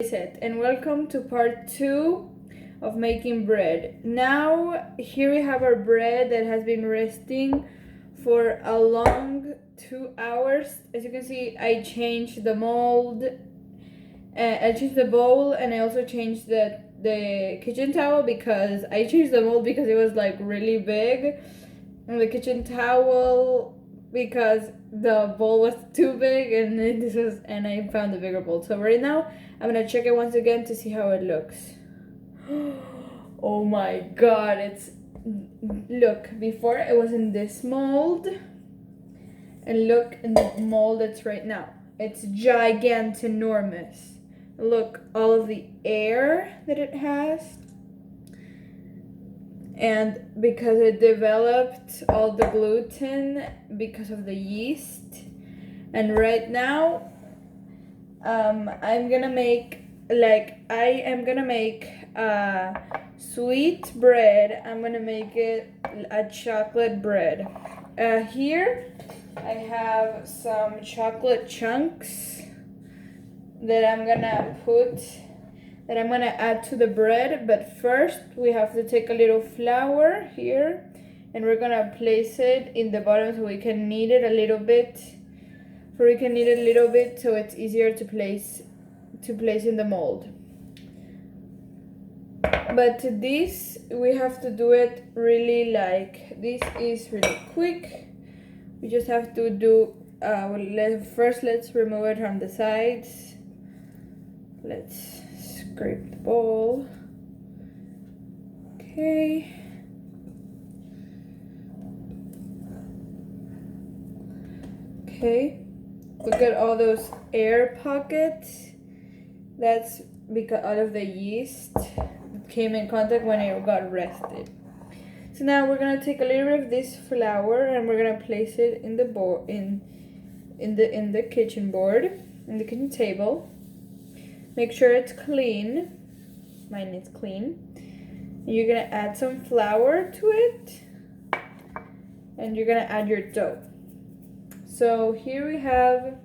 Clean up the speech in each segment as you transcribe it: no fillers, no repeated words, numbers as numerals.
And welcome to part 2 of making bread. Now here we have our bread that has been resting for a long 2 hours. As you can see, I changed the mold, I changed the bowl, and I also changed the kitchen towel because I changed the mold because it was like really big, and the kitchen towel because the bowl was too big, and I found the bigger bowl. So right now I'm gonna check it once again to see how it looks. Oh my god, look, before it was in this mold, and look in the mold it's right now. It's gigantinormous. Look, all of the air that it has. And because it developed all the gluten because of the yeast. And right now, I'm gonna make, I am gonna make sweet bread. I'm gonna make it a chocolate bread. Here I have some chocolate chunks that I'm gonna add to the bread. But first we have to take a little flour here, and we're gonna place it in the bottom so we can knead it a little bit. So it's easier to place in the mold. But this, we have to do it really this is really quick. We just have to do, first let's remove it from the sides. Let's scrape the bowl. Okay. Okay. Look at all those air pockets. That's because out of the yeast that came in contact when it got rested. So now we're gonna take a little bit of this flour and we're gonna place it in the board in the kitchen board, in the kitchen table. Make sure it's clean. Mine is clean. You're gonna add some flour to it, and you're gonna add your dough. So here we have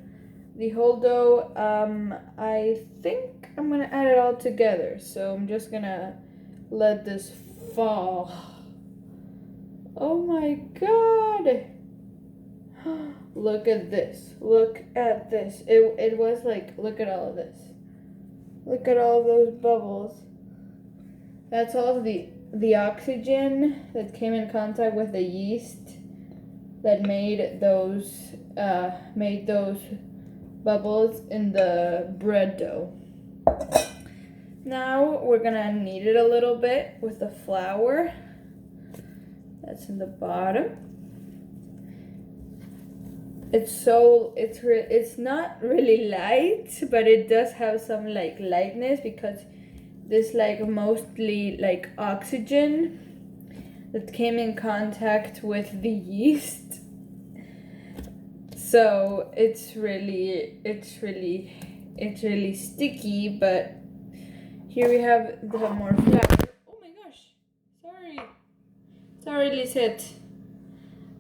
the whole dough. I think I'm gonna add it all together. So I'm just gonna let this fall. Oh my god! Look at this. Look at this. It was like, look at all of this. Look at all those bubbles. That's all of the oxygen that came in contact with the yeast that made those bubbles in the bread dough. Now we're gonna knead it a little bit with the flour that's in the bottom. It's not really light, but it does have some lightness because this mostly oxygen that came in contact with the yeast. So it's really sticky, but here we have the more flour. Oh my gosh, sorry Lisette,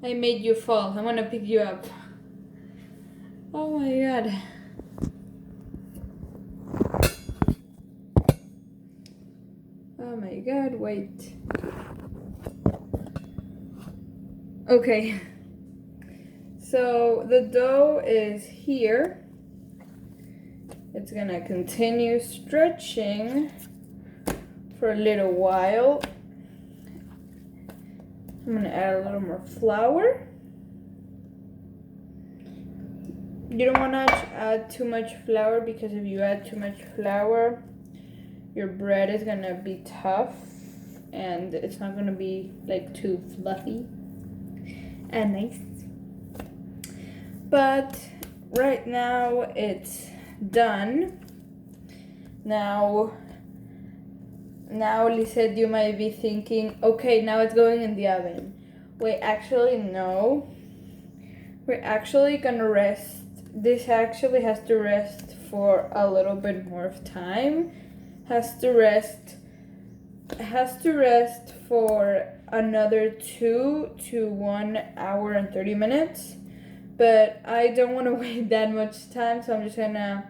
I made you fall. I'm gonna pick you up. Oh my god. Oh my god, wait. Okay. So the dough is here. It's gonna continue stretching for a little while. I'm gonna add a little more flour. You don't want to add too much flour because if you add too much flour, your bread is gonna be tough and it's not gonna be too fluffy and nice. But right now it's done. Now Lisette, you might be thinking, okay, now it's going in the oven. Wait, actually no. We're actually gonna rest. This actually has to rest for a little bit more of time. Has to rest for another 2 to 1 hour and 30 minutes. But I don't want to wait that much time, so I'm just gonna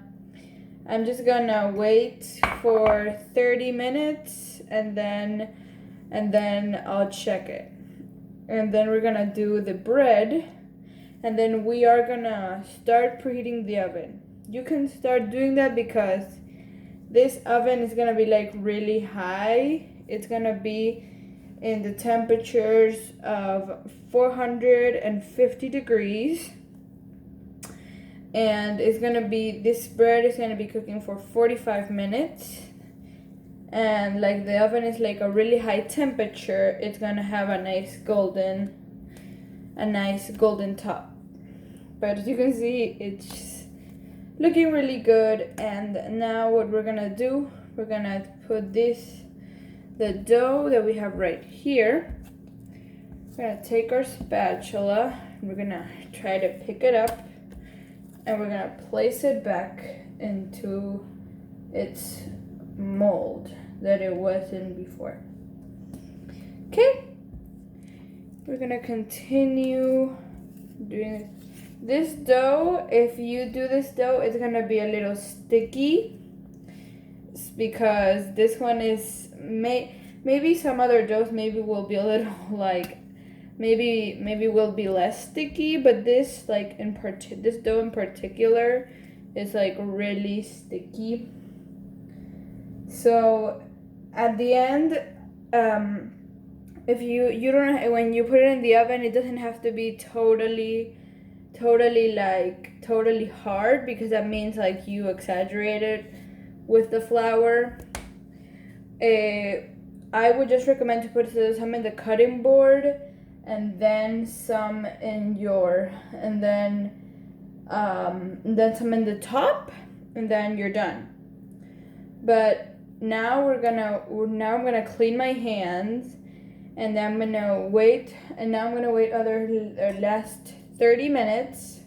I'm just gonna wait for 30 minutes and then I'll check it. And then we're gonna do the bread, and then we are gonna start preheating the oven. You can start doing that because this oven is gonna be like really high. It's gonna be in the temperatures of 450 degrees. And this bread is gonna be cooking for 45 minutes. And like the oven is like a really high temperature, it's gonna have a nice golden top. But as you can see, it's looking really good. And now what we're gonna do, we're gonna put the dough that we have right here. We're gonna take our spatula, and we're gonna try to pick it up, and we're gonna place it back into its mold that it was in before. Okay, we're gonna continue doing this dough. If you do this dough, it's gonna be a little sticky. It's because this one is maybe some other doughs maybe will be a little like maybe will be less sticky, but this like this dough in particular is like really sticky. So at the end, if you don't, when you put it in the oven, it doesn't have to be totally hard, because that means like you exaggerated with the flour. I would just recommend to put some in the cutting board, and then some in and then some in the top, and then you're done. But now I'm gonna clean my hands, and then I'm gonna wait other last 30 minutes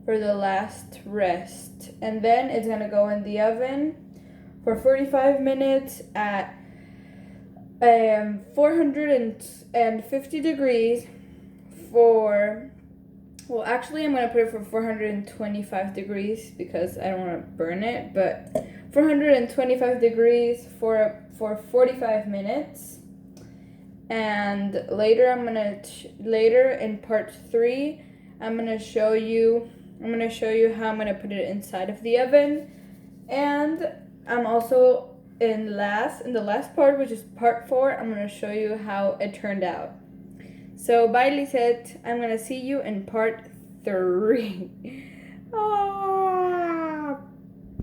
for the last rest, and then it's gonna go in the oven for 45 minutes at 450 degrees actually I'm gonna put it for 425 degrees because I don't want to burn it, but 425 degrees for 45 minutes. And later in part 3, I'm gonna show you how I'm gonna put it inside of the oven. And I'm also in the last part, which is part 4, I'm gonna show you how it turned out. So bye, Lisette. I'm gonna see you in part 3. Oh.